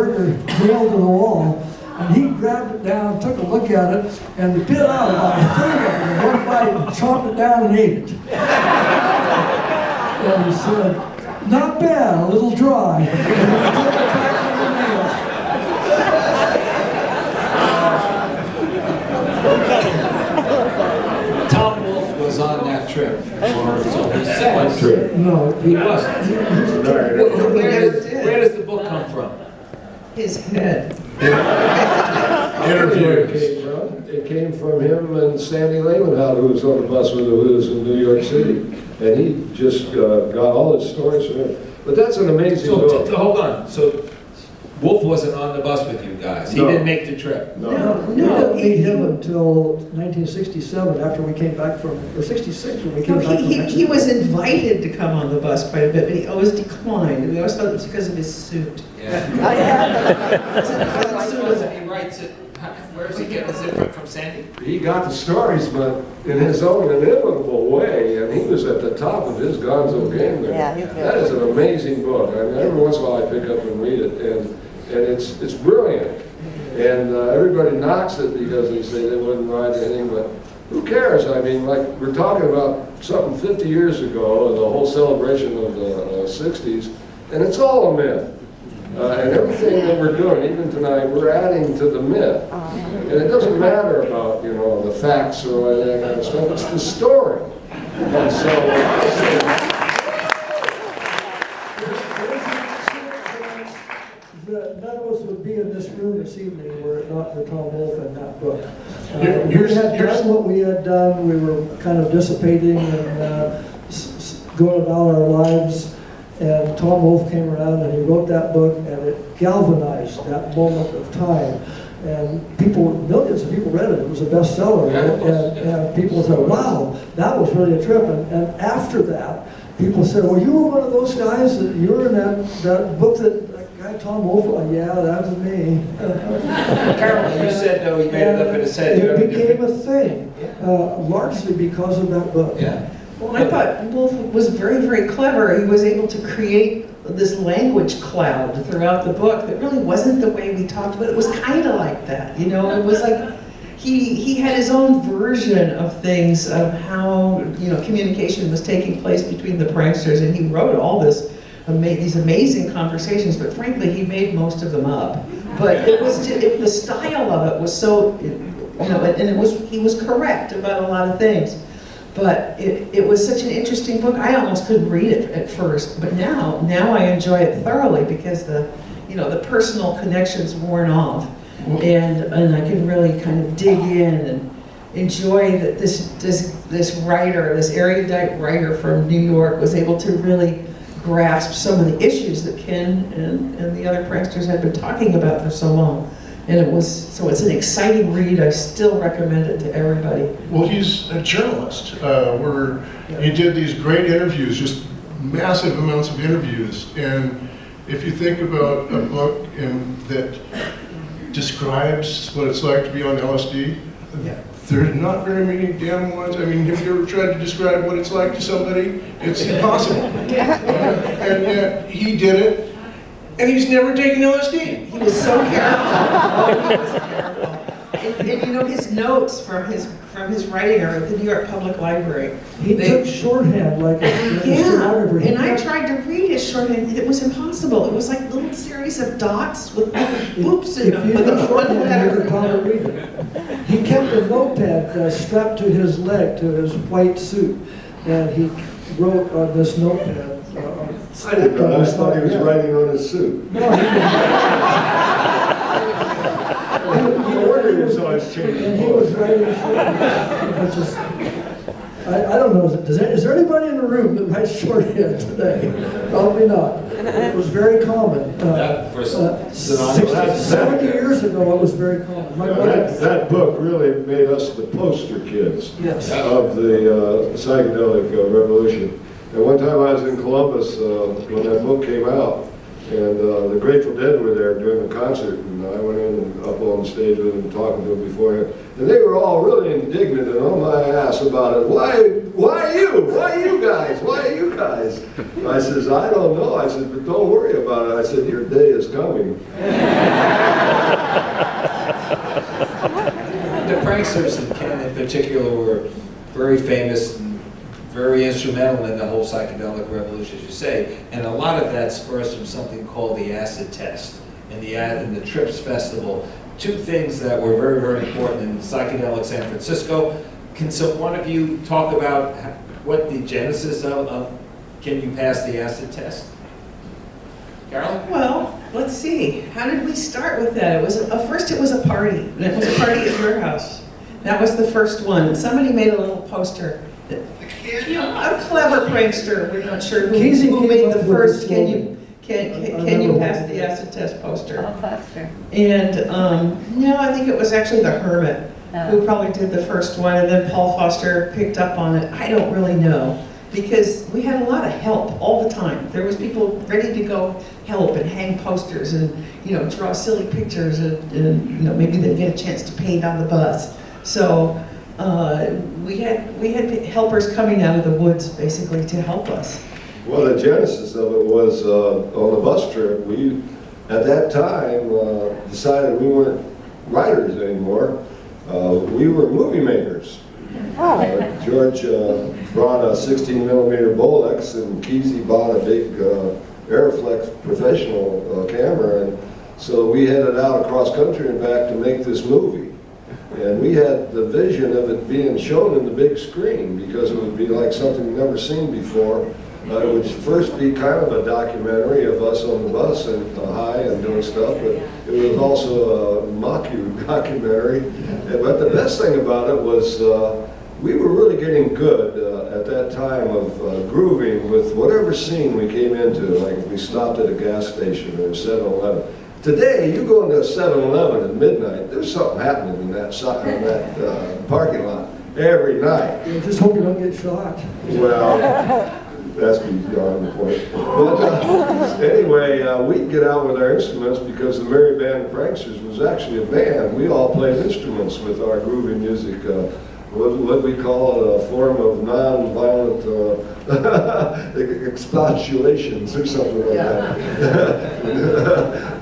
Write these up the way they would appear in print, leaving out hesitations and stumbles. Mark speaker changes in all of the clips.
Speaker 1: burger nailed to the wall. And he grabbed it down, took a look at it, and bit out about a third of it. And one bite, chopped it down and ate it. And he said, "Not bad, a little dry." And he took it back on the nail.
Speaker 2: Tom Wolfe was on that trip, or so he says.
Speaker 1: No,
Speaker 2: He wasn't. Where does the book come from?
Speaker 3: His head.
Speaker 4: Interviews. It came from him and Sandy Lehmanhout, who was on the bus with the Who's in New York City. And he just got all his stories from him. But that's an amazing book.
Speaker 2: Hold on. So Wolfe wasn't on the bus with you guys. He didn't make the trip.
Speaker 1: We didn't meet him until 1967, after we came back from, or 66 when we came back from Mexico.
Speaker 3: He was invited to come on the bus quite a bit, but he always declined. We always thought it was because of his suit.
Speaker 2: Yeah. He writes it. Where is he getting his info from, Sandy?
Speaker 4: He got the stories, but in his own inimitable way, and he was at the top of his gonzo game there.
Speaker 5: Yeah, he was.
Speaker 4: That is an amazing book. I mean, every once in a while I pick up and read it, and it's brilliant. And everybody knocks it because they say they wouldn't write anything, but who cares? I mean, like, we're talking about something 50 years ago, the whole celebration of the 60s, and it's all a myth. And everything that we're doing, even tonight, we're adding to the myth. And it doesn't matter about, you know, the facts or that kind of stuff, it's the story. And so,
Speaker 1: none of us would be in this room this evening were it not for Tom Wolfe and that book. We had done what we had done. We were kind of dissipating and going about our lives. And Tom Wolfe came around and he wrote that book, and it galvanized that moment of time. And people, millions of people read it. It was a bestseller. And people said, "Wow, that was really a trip." And after that, people said, "Well, you were one of those guys that you were in that book that guy Tom Wolfe." Yeah, that was me.
Speaker 2: Carolyn, you said no, he made it up in his head.
Speaker 1: It became a thing, largely because of that book.
Speaker 2: Yeah.
Speaker 3: Well, I thought Wolfe was very, very clever. He was able to create this language cloud throughout the book that really wasn't the way we talked, but it was kind of like that, you know? It was like he had his own version of things, of how, you know, communication was taking place between the pranksters, and he wrote all these amazing conversations, but frankly, he made most of them up. But it was just, the style of it was so, you know, and he was correct about a lot of things. But it was such an interesting book. I almost couldn't read it at first, but now I enjoy it thoroughly because the personal connection's worn off, and I can really kind of dig in and enjoy that this writer, this erudite writer from New York, was able to really grasp some of the issues that Ken and the other pranksters had been talking about for so long. And it's an exciting read. I still recommend it to everybody.
Speaker 6: Well, he's a journalist. He did these great interviews, just massive amounts of interviews. And if you think about a book that describes what it's like to be on LSD, there's not very many damn ones. I mean, have you ever tried to describe what it's like to somebody? It's impossible. And yet, he did it. And he's never taken LSD.
Speaker 3: He was so careful. He was careful. And you know, his notes from his writing are at the New York Public Library.
Speaker 1: He took shorthand like a stenographer.
Speaker 3: And I tried to read his shorthand. It was impossible. It was like a little series of dots with boops in them. But the shorthand never thought to read it.
Speaker 1: He kept a notepad strapped to his leg, to his white suit, and he wrote on this notepad.
Speaker 4: I didn't know. I thought he was writing on his suit.
Speaker 1: No, he
Speaker 4: was always changing.
Speaker 1: And he was writing shorthand. I don't know. Is there anybody in the room that writes shorthand today? Probably not. It was very common. 70 years ago, it was very common.
Speaker 4: That book really made us the poster kids of the psychedelic revolution. And one time I was in Columbus when that book came out, and the Grateful Dead were there doing a concert, and I went in and up on stage with them, talking to them beforehand, and they were all really indignant and on my ass about it. Why you? Why you guys? Why are you guys? I says, I don't know. I said, but don't worry about it. I said, your day is coming.
Speaker 2: The pranksters, and Ken in particular, were very famous and very instrumental in the whole psychedelic revolution, as you say. And a lot of that spurs from something called the acid test and the Trips Festival. Two things that were very, very important in psychedelic San Francisco. Can one of you talk about what the genesis of can you pass the acid test? Carolyn?
Speaker 3: Well, let's see. How did we start with that? It was first it was a party. And it was a party at your house. That was the first one. Somebody made a little poster. A clever prankster. We're not sure who made the first. Can you pass the acid test poster? And no, I think it was actually the Hermit who probably did the first one, and then Paul Foster picked up on it. I don't really know, because we had a lot of help all the time. There was people ready to go help and hang posters and draw silly pictures and maybe they'd get a chance to paint on the bus. So we had helpers coming out of the woods basically to help us.
Speaker 4: Well, the genesis of it was on the bus trip. We, at that time, decided we weren't writers anymore. We were movie makers. George brought a 16mm Bolex, and Kesey bought a big Airflex professional camera, and so we headed out across country and back to make this movie. And we had the vision of it being shown in the big screen, because it would be like something never seen before. It would first be kind of a documentary of us on the bus and high and doing stuff, but it was also a mockumentary. But the best thing about it was we were really getting good at that time of grooving with whatever scene we came into, like if we stopped at a gas station or 7-Eleven. Today, you go into a 7-Eleven at midnight, there's something happening in that parking lot every night.
Speaker 1: I just hope you don't get shot.
Speaker 4: Well, that's beyond the point. But anyway, we'd get out with our instruments, because the Merry Band of Pranksters was actually a band. We all played instruments with our groovy music. What we call a form of non-violent expostulations or something like that.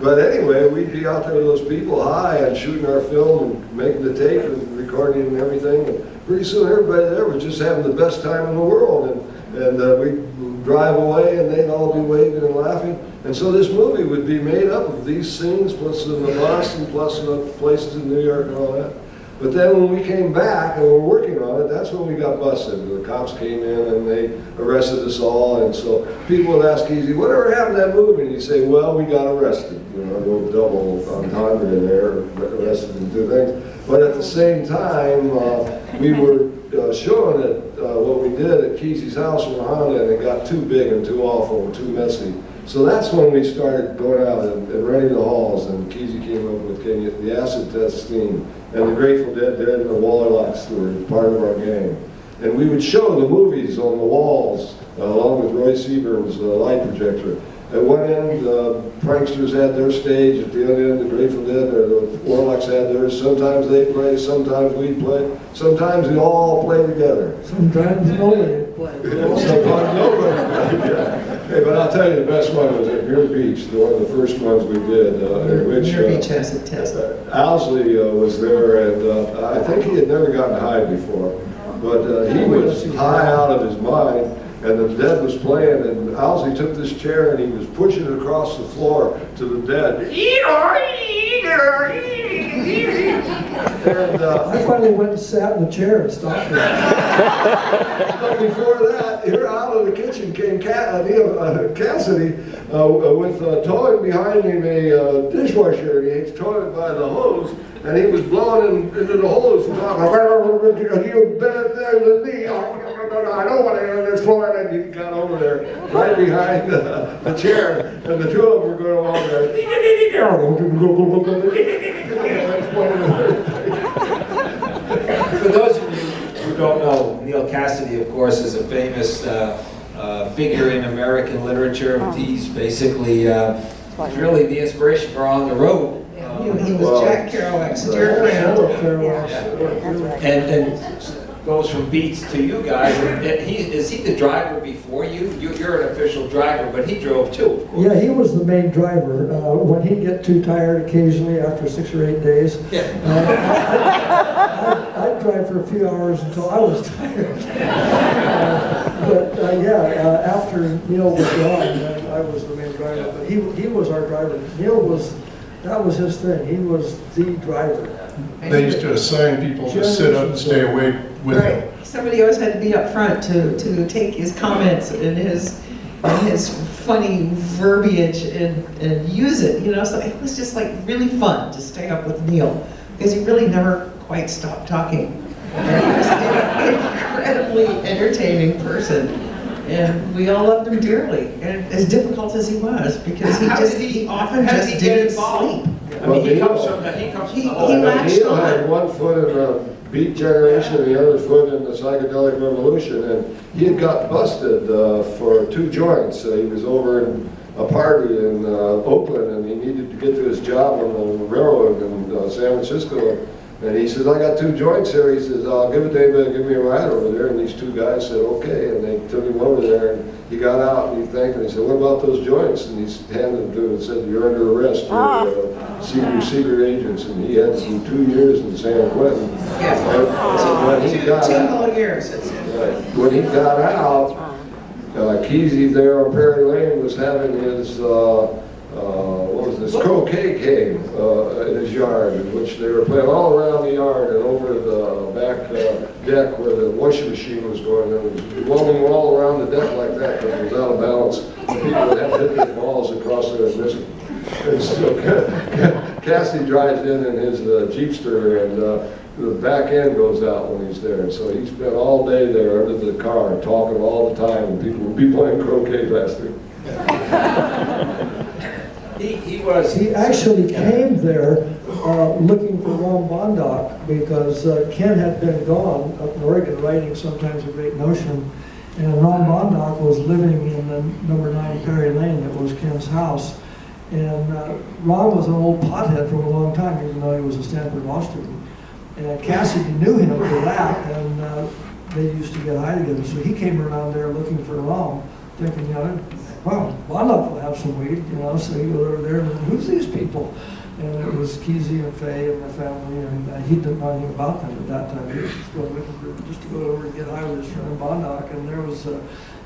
Speaker 4: But anyway, we'd be out there with those people high and shooting our film and making the tape and recording and everything. And pretty soon everybody there was just having the best time in the world. And we'd drive away and they'd all be waving and laughing. And so this movie would be made up of these scenes, plus in the bus and plus in the places in New York and all that. But then when we came back and were working on it, that's when we got busted. The cops came in and they arrested us all. And so people would ask Kesey, whatever happened to that movie? And he'd say, well, we got arrested. A little double entendre in there, arrested in two things. But at the same time, we were showing it, what we did at Kesey's house in Honda, and it got too big and too awful and too messy. So that's when we started going out and renting the halls, and Kesey came up with the acid test theme, and the Grateful Dead and the Wallerlocks were part of our game. And we would show the movies on the walls, along with Roy Seaburn's light projector. At one end, Pranksters had their stage. At the other end, the Grateful Dead or the Warlocks had theirs. Sometimes they play, sometimes we play. Sometimes we all play together.
Speaker 1: Sometimes nobody played.
Speaker 4: Sometimes nobody played, yeah. Hey, but I'll tell you, the best one was at Muir Beach, one of the first ones we did. In which
Speaker 3: Muir Beach has a test.
Speaker 4: Owsley was there, and I think he had never gotten high before. But he was high out of his mind. And the Dead was playing, and Owsley took this chair and he was pushing it across the floor to the Dead. And
Speaker 1: I finally went and sat in the chair and stopped it.
Speaker 4: But before that, here out of the kitchen came Neal Cassady with towing behind him a dishwasher, and he was towing it by the hose, and he was blowing into the hose and talking, "You better than me. I don't want to enter this floor." And he got over there, right behind the chair, and the two of them were going along there.
Speaker 2: For those of you who don't know, Neal Cassady, of course, is a famous figure in American literature. He's basically really the inspiration for On the Road.
Speaker 3: He was Jack Kerouac's dear friend.
Speaker 2: And goes from beats to you guys. And is he the driver before you? You're an official driver, but he drove too, of course.
Speaker 1: Yeah, he was the main driver. When he'd get too tired occasionally after 6 or 8 days, I'd drive for a few hours until I was tired. After Neal was gone, I was the main driver. But he was our driver. That was his thing. He was the driver.
Speaker 6: They used to assign people to sit up and stay awake with him.
Speaker 3: Somebody always had to be up front to take his comments and his funny verbiage and use it, you know. So it was just like really fun to stay up with Neal because he really never quite stopped talking. And he was an incredibly entertaining person. And we all loved him dearly, and as difficult as he was, because he often just didn't sleep.
Speaker 2: I mean, he comes from the
Speaker 4: Neal had one foot in the Beat generation and the other foot in the psychedelic revolution, and he had got busted for 2 joints. He was over in a party in Oakland, and he needed to get to his job on the railroad in San Francisco. And he says, I got 2 joints here. He says, I'll give it to anybody, give me a ride over there. And these 2 guys said, okay. And they took him over there, and he got out, and he thanked them. He said, what about those joints? And he handed them to him and said, you're under arrest for secret agents. And he had some 2 years in San Quentin.
Speaker 3: Yes. Two whole years.
Speaker 4: When he got out, Kesey there on Perry Lane was having his croquet game in his yard, in which they were playing all around the yard and over the back deck where the washing machine was going. And it was rolling all around the deck like that because it was out of balance. People would have to hit their balls across there and miss it. And so Cassady drives in his Jeepster, and the back end goes out when he's there. And so he spent all day there under the car talking all the time, and people would be playing croquet faster.
Speaker 1: He actually came there looking for Ron Bondoc because Ken had been gone up in Oregon writing Sometimes a Great Notion, and Ron Bondoc was living in the number 9 Perry Lane that was Ken's house. And Ron was an old pothead for a long time, even though he was a Stanford law student. And Cassady knew him for that, and they used to get high together. So he came around there looking for Ron, thinking, you know, well, Bondoc will have some weed, you know. So he goes over there, and who's these people? And it was Kesey and Faye and the family, and he didn't know anything about them at that time. He was just going looking just to go over and get high with his friend Bondoc, and there was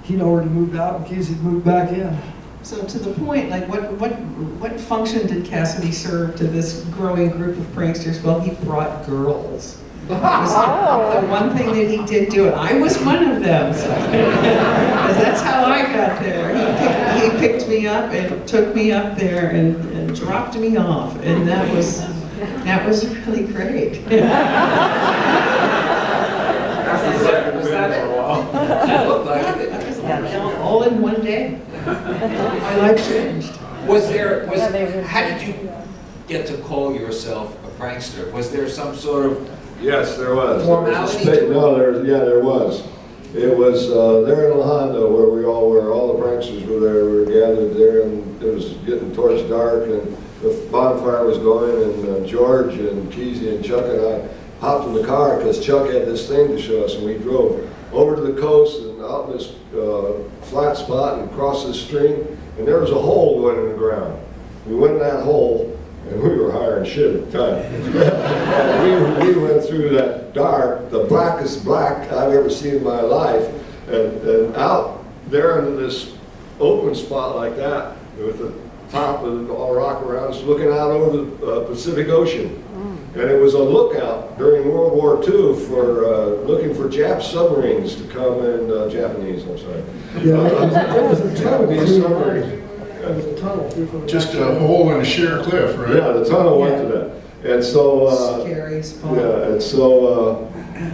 Speaker 1: he'd already moved out, and Kesey moved back in.
Speaker 3: So to the point, like what function did Cassady serve to this growing group of pranksters? Well, he brought girls. It was the one thing that he did do. I was one of them, so. That's how I got there. He picked me up and took me up there and dropped me off, and that was really great. All in one day. My life changed.
Speaker 2: How did you get to call yourself a prankster? Was there some sort of
Speaker 4: Yes, there was.
Speaker 2: formality?
Speaker 4: There was. It was there in La Honda where we all were. All the pranksters were there. We were gathered there, and it was getting towards dark, and the bonfire was going, and George and Kesey and Chuck and I hopped in the car because Chuck had this thing to show us, and we drove over to the coast and out in this flat spot and across this stream, and there was a hole going in the ground. We went in that hole, and we were higher than shit at the time. And we went through that dark, the blackest black I've ever seen in my life, and out there into this open spot like that, with the top of the all rock around us, looking out over the Pacific Ocean. And it was a lookout during World War II for looking for Jap submarines to come in, Japanese, I'm sorry.
Speaker 1: Yeah, it was a tunnel.
Speaker 4: Japanese submarines.
Speaker 1: It was a tunnel through from the
Speaker 6: Just a hole in a sheer cliff, right?
Speaker 4: Yeah, the tunnel went to that. And so,
Speaker 3: Scary spot.
Speaker 4: yeah, and so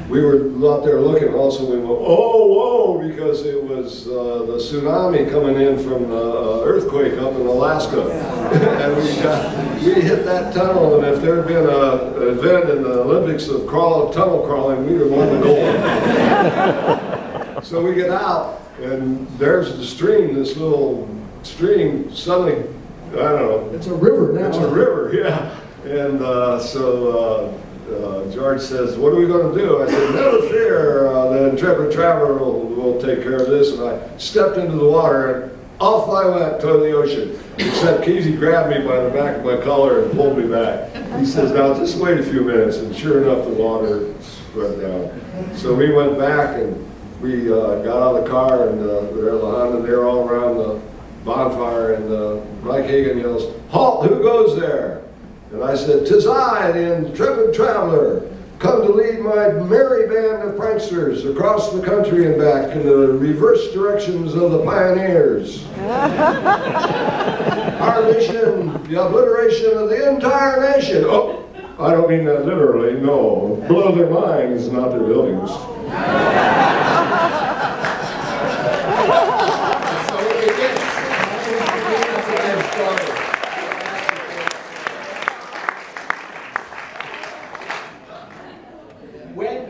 Speaker 4: we were out there looking, and also we went, oh, whoa, because it was the tsunami coming in from the earthquake up in Alaska. And we hit that tunnel, and if there had been an event in the Olympics of tunnel crawling, we'd have won the gold. So we get out, and there's the stream, this little stream, suddenly, I don't know.
Speaker 1: It's a river now.
Speaker 4: It's a river, yeah. And George says, what are we going to do? I said, never fear, the intrepid traveler will take care of this. And I stepped into the water, and off I went toward the ocean. Except Kesey grabbed me by the back of my collar and pulled me back. He says, now just wait a few minutes. And sure enough, the water spread down. So we went back, and we got out of the car, and they're all around the bonfire, and Mike Hagan yells, halt, who goes there? And I said, 'tis I, the intrepid traveler, come to lead my merry band of pranksters across the country and back in the reverse directions of the pioneers. Our mission, the obliteration of the entire nation. Oh, I don't mean that literally, no. Blow their minds, not their buildings.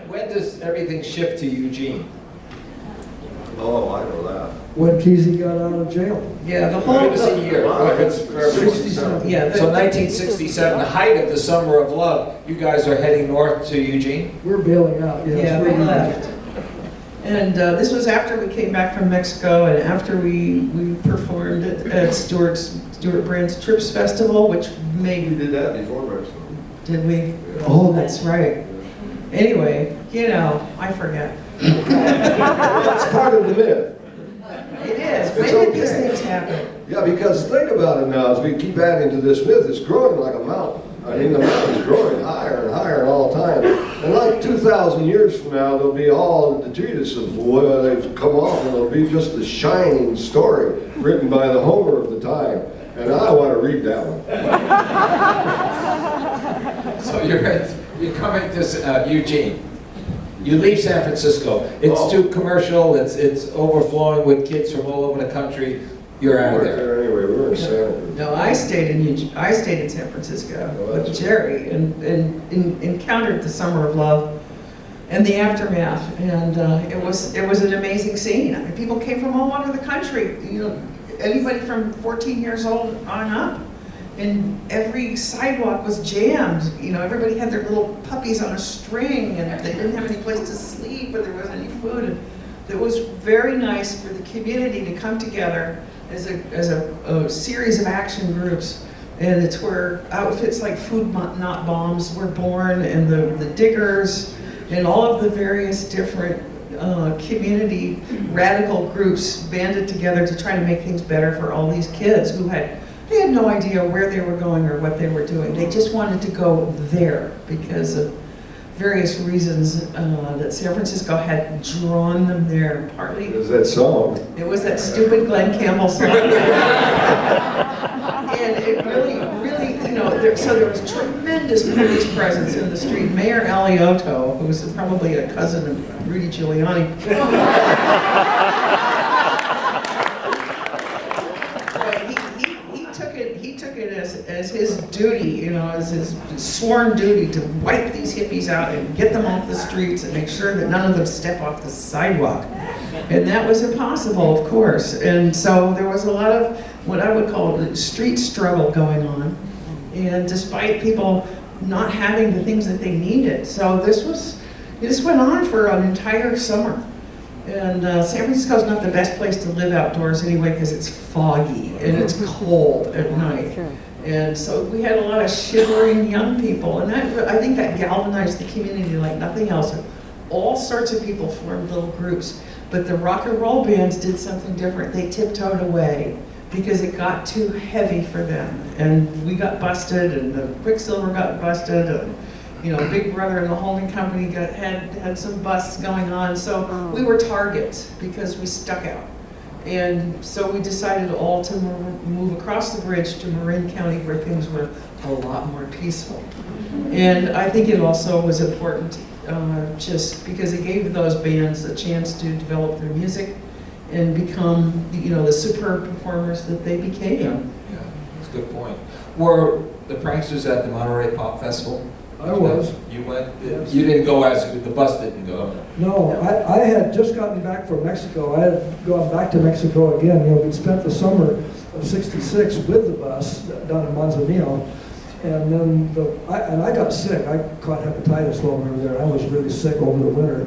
Speaker 2: When does everything shift to Eugene?
Speaker 4: Oh, I know that.
Speaker 1: When Kesey got out of jail.
Speaker 3: Yeah, the
Speaker 2: Give
Speaker 3: whole,
Speaker 2: us a year.
Speaker 4: It's
Speaker 1: 67.
Speaker 3: yeah,
Speaker 2: So 1967, the height of the Summer of Love, you guys are heading north to Eugene?
Speaker 1: We're bailing out, yes.
Speaker 3: yeah, we left. And this was after we came back from Mexico, and after we performed at Stuart Brand's Trips Festival, which
Speaker 4: We
Speaker 3: made,
Speaker 4: did that before Mexico.
Speaker 3: did we? Oh, that's right. Anyway, you know, I forget.
Speaker 4: That's part of the myth.
Speaker 3: It is.
Speaker 4: It's
Speaker 3: When did these
Speaker 4: okay.
Speaker 3: things happen?
Speaker 4: Yeah, because think about it now, as we keep adding to this myth, it's growing like a mountain. I mean, the mountain's growing higher and higher all the time. And like 2,000 years from now, there'll be all the treatise of where they've come off, and it'll be just a shining story written by the Homer of the time. And I want to read that one.
Speaker 2: So you're coming to Eugene. You leave San Francisco. It's too commercial. It's overflowing with kids from all over the country. You're out of there.
Speaker 4: Anyway, we were in Santa Cruz.
Speaker 3: No, I stayed in San Francisco with Jerry and encountered the Summer of Love and the aftermath, and it was an amazing scene. I mean, people came from all over the country. You know, anybody from 14 years old on up, and every sidewalk was jammed. You know, everybody had their little puppies on a string, and they didn't have any place to sleep, or there wasn't any food. And it was very nice for the community to come together as a series of action groups, and it's where outfits like Food Not Bombs were born, and the Diggers, and all of the various different community radical groups banded together to try to make things better for all these kids who had no idea where they were going or what they were doing. They just wanted to go there because of various reasons that San Francisco had drawn them there. Partly
Speaker 4: There's that song.
Speaker 3: it was that stupid Glenn Campbell song. And it really, you know, so there was tremendous police presence in the street. Mayor Alioto, who was probably a cousin of Rudy Giuliani, he took it as his duty, you know, as his sworn duty to wipe these hippies out and get them off the streets and make sure that none of them step off the sidewalk. And that was impossible, of course. And so there was a lot of what I would call street struggle going on. And despite people not having the things that they needed. So this went on for an entire summer. And San Francisco's not the best place to live outdoors anyway because it's foggy and it's cold at night. And so we had a lot of shivering young people, and I think that galvanized the community like nothing else. All sorts of people formed little groups, but the rock and roll bands did something different. They tiptoed away because it got too heavy for them. And we got busted, and the Quicksilver got busted, and you know, Big Brother and the holding company had some busts going on. So we were targets because we stuck out. And so we decided all to move across the bridge to Marin County where things were a lot more peaceful. And I think it also was important just because it gave those bands a chance to develop their music and become, you know, the superb performers that they became.
Speaker 2: Yeah, that's a good point. Were the Pranksters at the Monterey Pop Festival?
Speaker 1: I was.
Speaker 2: You went?
Speaker 1: Yes.
Speaker 2: You didn't go as the bus didn't go.
Speaker 1: No, I had just gotten back from Mexico. I had gone back to Mexico again. You know, we'd spent the summer of '66 with the bus down in Manzanillo. And then I got sick. I caught hepatitis while we were there. I was really sick over the winter.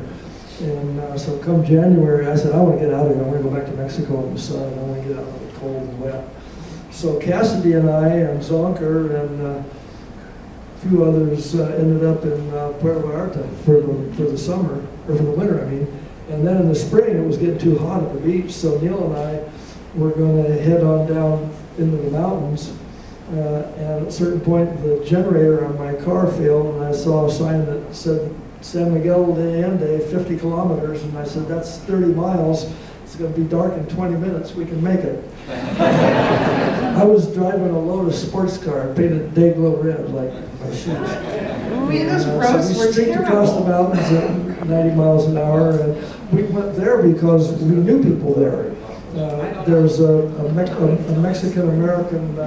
Speaker 1: And so come January, I said, I want to get out of here. I want to go back to Mexico in the sun. I want to get out of the cold and wet. So Cassady and I and Zonker and a few others ended up in Puerto Vallarta for the summer, or for the winter, I mean. And then in the spring, it was getting too hot at the beach. So Neal and I were going to head on down into the mountains. And at a certain point, the generator on my car failed, and I saw a sign that said San Miguel de Allende, 50 kilometers, and I said, that's 30 miles. It's going to be dark in 20 minutes. We can make it. I was driving a Lotus sports car, painted Day-Glow red, like my shoes.
Speaker 3: Oh, yeah, those roads
Speaker 1: So we
Speaker 3: were
Speaker 1: streaked across the
Speaker 3: terrible.
Speaker 1: mountains at 90 miles an hour, and we went there because we knew people there. There's a Mexican-American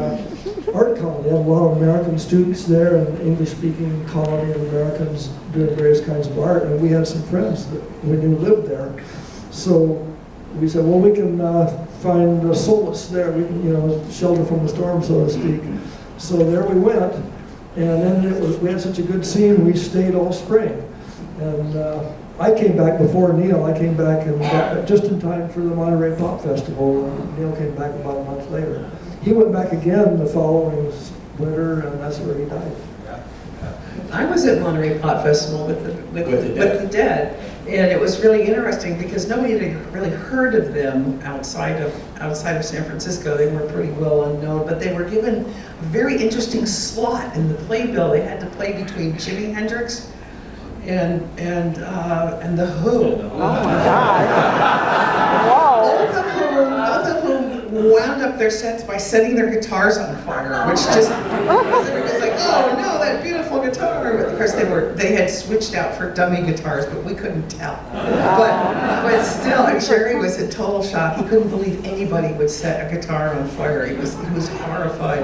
Speaker 1: art colony. They have a lot of American students there, and English-speaking colony of Americans doing various kinds of art, and we had some friends that we knew lived there. So we said, well, we can find solace there. We can, shelter from the storm, so to speak. So there we went, and then we had such a good scene, we stayed all spring. And I came back before Neal. I came back and got just in time for the Monterey Pop Festival, and Neal came back about a month later. He went back again the following winter, and that's where he died.
Speaker 3: I was at Monterey Pop Festival with the Dead, and it was really interesting because nobody had really heard of them outside of San Francisco. They were pretty well unknown, but they were given a very interesting slot in the playbill. They had to play between Jimi Hendrix and the Who.
Speaker 5: Oh my God! Wow!
Speaker 3: Both of whom wound up their sets by setting their guitars on fire, which just everybody's like, oh no, that beautiful guitar. But of course they had switched out for dummy guitars, but we couldn't tell. But still, Jerry was in total shock. He couldn't believe anybody would set a guitar on fire. He was horrified,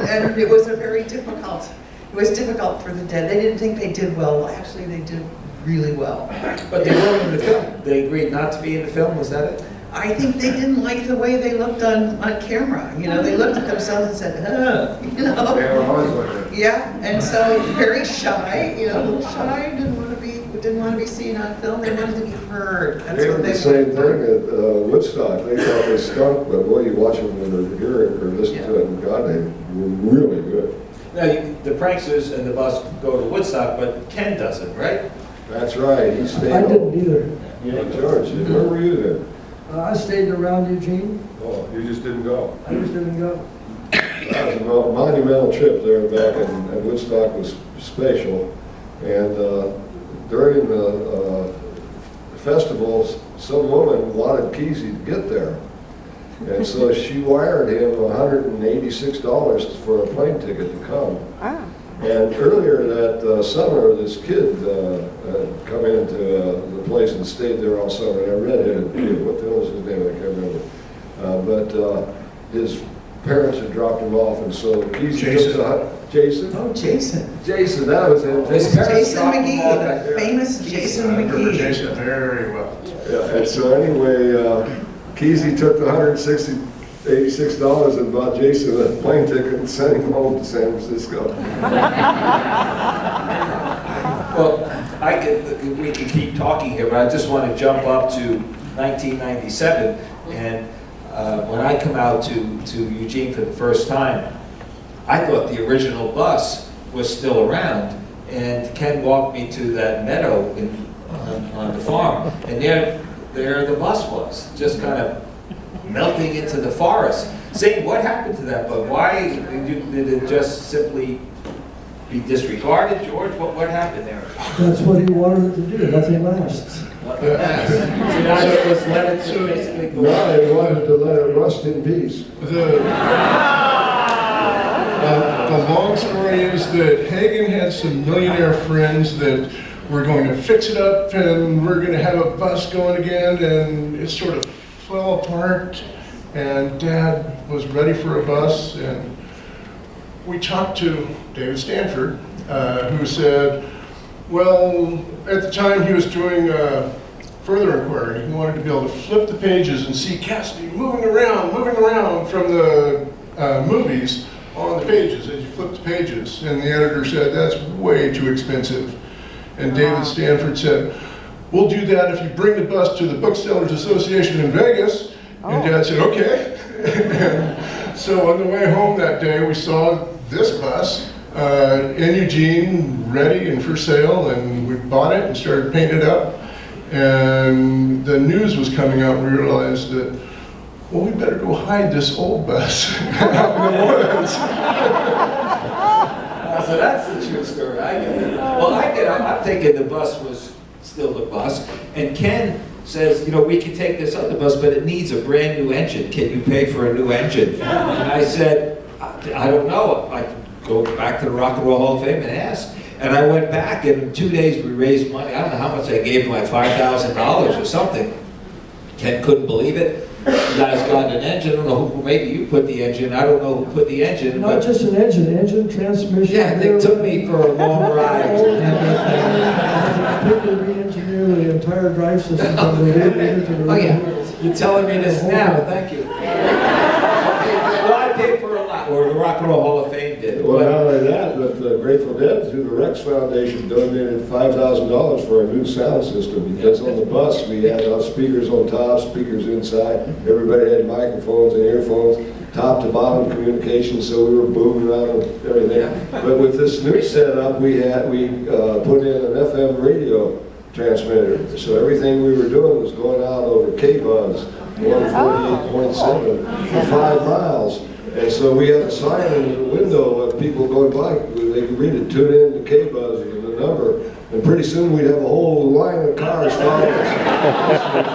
Speaker 3: and it was a very difficult. It was difficult for the Dead. They didn't think they did well. Actually, they did really well.
Speaker 2: But they weren't in the film. They agreed not to be in the film, was that it?
Speaker 3: I think they didn't like the way they looked on camera. They looked at themselves and said, Yeah, and so very shy, a little shy, didn't want to be seen on film. They wanted to be heard. That's what they
Speaker 4: the same thing at Woodstock. They thought they stunk, but boy, you watch them when they're hearing or listening to it, and God, they were really good.
Speaker 2: Now, the Pranksters and the bus go to Woodstock, but Ken doesn't, right?
Speaker 4: That's right. He stayed.
Speaker 1: I didn't either.
Speaker 4: George, where were you then?
Speaker 1: I stayed around Eugene.
Speaker 4: Oh, you just didn't go.
Speaker 1: I just didn't go.
Speaker 4: That was a monumental trip there back, and Woodstock was special. And during the festivals, some woman wanted Kesey to get there. And so she wired him $186 for a plane ticket to come.
Speaker 5: Ah.
Speaker 4: And earlier that summer, this kid come into the place and stayed there all summer. And a redheaded kid, what the hell was his name? I can't remember. But his parents had dropped him off, and so Kesey took Jason.
Speaker 3: Oh, Jason.
Speaker 4: Jason, that was him.
Speaker 2: His parents
Speaker 3: Jason
Speaker 2: dropped him
Speaker 3: McGee,
Speaker 2: off
Speaker 3: the
Speaker 2: at-
Speaker 3: famous Jason
Speaker 6: I remember
Speaker 3: McGee.
Speaker 6: Jason very well.
Speaker 4: Yeah, and so anyway, Kesey took the $186 and bought Jason a plane ticket and sent him home to San Francisco.
Speaker 2: Well, we could keep talking here, but I just want to jump up to 1997, and when I come out to Eugene for the first time, I thought the original bus was still around, and Ken walked me to that meadow on the farm, and there the bus was, just kind of melting into the forest. Zane, what happened to that bus? Why did it just simply be disregarded, George? What happened there?
Speaker 1: That's what he wanted it to do. Nothing lasts.
Speaker 2: So now it was let it to basically go.
Speaker 4: No, they wanted to let it rust in peace.
Speaker 6: The long story is that Hagen had some millionaire friends that were going to fix it up, and we're going to have a bus going again, and it sort of fell apart, and Dad was ready for a bus, and we talked to David Stanford, who said, well, at the time he was doing further inquiry, he wanted to be able to flip the pages and see Cassady moving around from the movies on the pages, as you flip the pages. And the editor said, that's way too expensive. And David Stanford said, we'll do that if you bring the bus to the Booksellers Association in Vegas. And Dad said, okay. And so on the way home that day, we saw this bus in Eugene, ready and for sale, and we bought it and started painting it up. And the news was coming out, we realized that, well, we better go hide this old bus out in the woods.
Speaker 2: So that's the true story. I get it. Well, I'm thinking the bus was still the bus, and Ken says, you know, we can take this other bus, but it needs a brand new engine. Can you pay for a new engine? And I said, I don't know. I go back to the Rock and Roll Hall of Fame and ask. And I went back, and in 2 days we raised money. I don't know how much I gave him, like $5,000 or something. Ken couldn't believe it. You guys got an engine. I don't know who, maybe you put the engine. I don't know who put the engine.
Speaker 1: Not just an engine, transmission.
Speaker 2: Yeah, they took me for a long ride.
Speaker 1: Completely re-engineer the entire drive system from the radiator to the
Speaker 3: Oh, yeah.
Speaker 1: wheels.
Speaker 2: You're telling me this now. Thank you. Well, I paid for a lot, or the Rock and Roll Hall of Fame did.
Speaker 4: Well, not only that, but the Grateful Dead through the Rex Foundation donated $5,000 for a new sound system, because on the bus we had speakers on top, speakers inside. Everybody had microphones and earphones, top to bottom communication, so we were booming around and everything. But with this new setup, we put in an FM radio transmitter. So everything we were doing was going out over K-Buzz, 148.7 for 5 miles. And so we had a sign in the window of people going by. They could read it, tune in to K-Buzz and the number. And pretty soon we'd have a whole line of cars following us.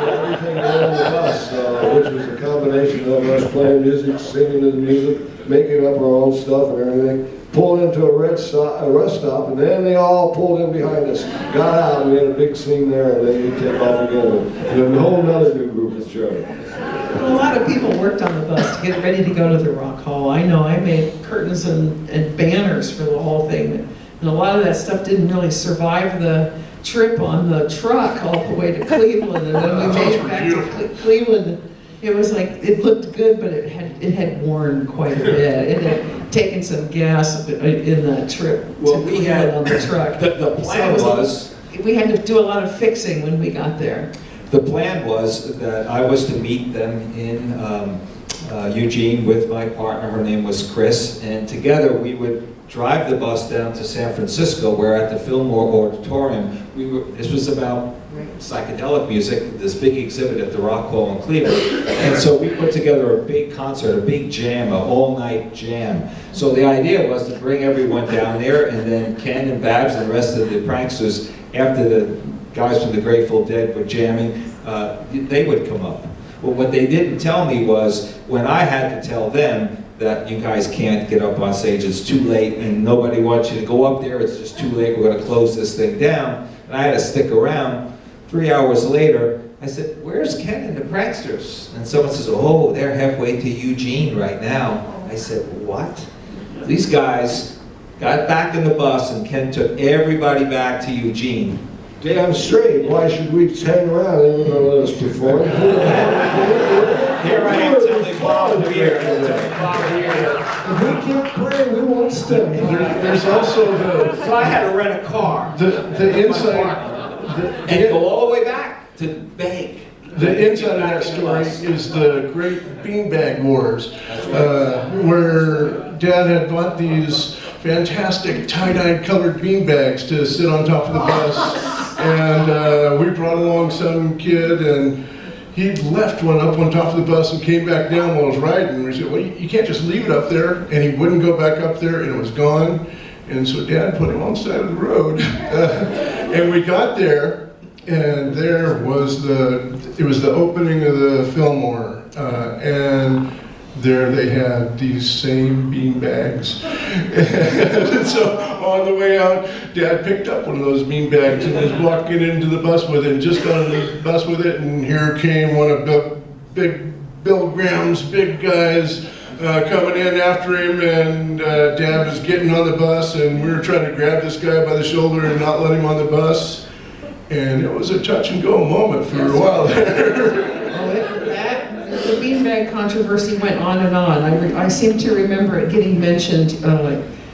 Speaker 4: Everything there on the bus, which was a combination of us playing music, singing to the music, making up our own stuff and everything. Pulled into a rest stop, and then they all pulled in behind us, got out, and we had a big scene there, and then we take off again. And a whole other new group was joining.
Speaker 3: Well, a lot of people worked on the bus to get ready to go to the Rock Hall. I know I made curtains and banners for the whole thing. And a lot of that stuff didn't really survive the trip on the truck all the way to Cleveland. And when we made it back to Cleveland, it was like, it looked good, but it had worn quite a bit. It had taken some gas in that trip to Cleveland on the truck.
Speaker 2: The plan was,
Speaker 3: we had to do a lot of fixing when we got there.
Speaker 2: the plan was that I was to meet them in Eugene with my partner. Her name was Chris, and together we would drive the bus down to San Francisco, where at the Fillmore Auditorium, this was about psychedelic music, this big exhibit at the Rock Hall in Cleveland. And so we put together a big concert, a big jam, an all-night jam. So the idea was to bring everyone down there, and then Ken and Babbs and the rest of the pranksters, after the guys from the Grateful Dead were jamming, they would come up. Well, what they didn't tell me was, when I had to tell them that you guys can't get up on stage, it's too late, and nobody wants you to go up there, it's just too late, we're going to close this thing down, and I had to stick around. 3 hours later, I said, where's Ken and the Pranksters? And someone says, oh, they're halfway to Eugene right now. I said, what? These guys got back in the bus, and Ken took everybody back to Eugene.
Speaker 4: Damn straight. Why should we hang around? They were going to let us perform.
Speaker 2: Here I am telling Bob here.
Speaker 1: If we can't play, we won't stay.
Speaker 6: There's also the...
Speaker 2: So I had to rent a car.
Speaker 6: The inside...
Speaker 2: And go all the way back to beg.
Speaker 6: The inside of that story is the great beanbag wars, where Dad had bought these fantastic tie-dyed colored beanbags to sit on top of the bus, and we brought along some kid, and he left one up on top of the bus and came back down while I was riding. We said, well, you can't just leave it up there, and he wouldn't go back up there, and it was gone. And so Dad put him on the side of the road, and we got there, and there was it was the opening of the Fillmore, and there they had these same bean bags. And so on the way out, Dad picked up one of those bean bags and was walking into the bus with it, and just got into the bus with it, and here came one of Big Bill Graham's big guys, coming in after him, and Dad was getting on the bus, and we were trying to grab this guy by the shoulder and not let him on the bus. And it was a touch and go moment for a while there.
Speaker 3: The beanbag beanbag controversy went on and on. I seem to remember it getting mentioned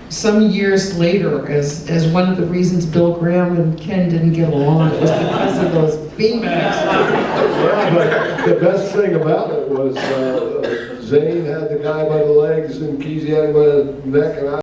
Speaker 3: some years later as one of the reasons Bill Graham and Ken didn't get along. It was because of those beanbags.
Speaker 4: Yeah, but the best thing about it was Zane had the guy by the legs and Kesey had him by the neck, and I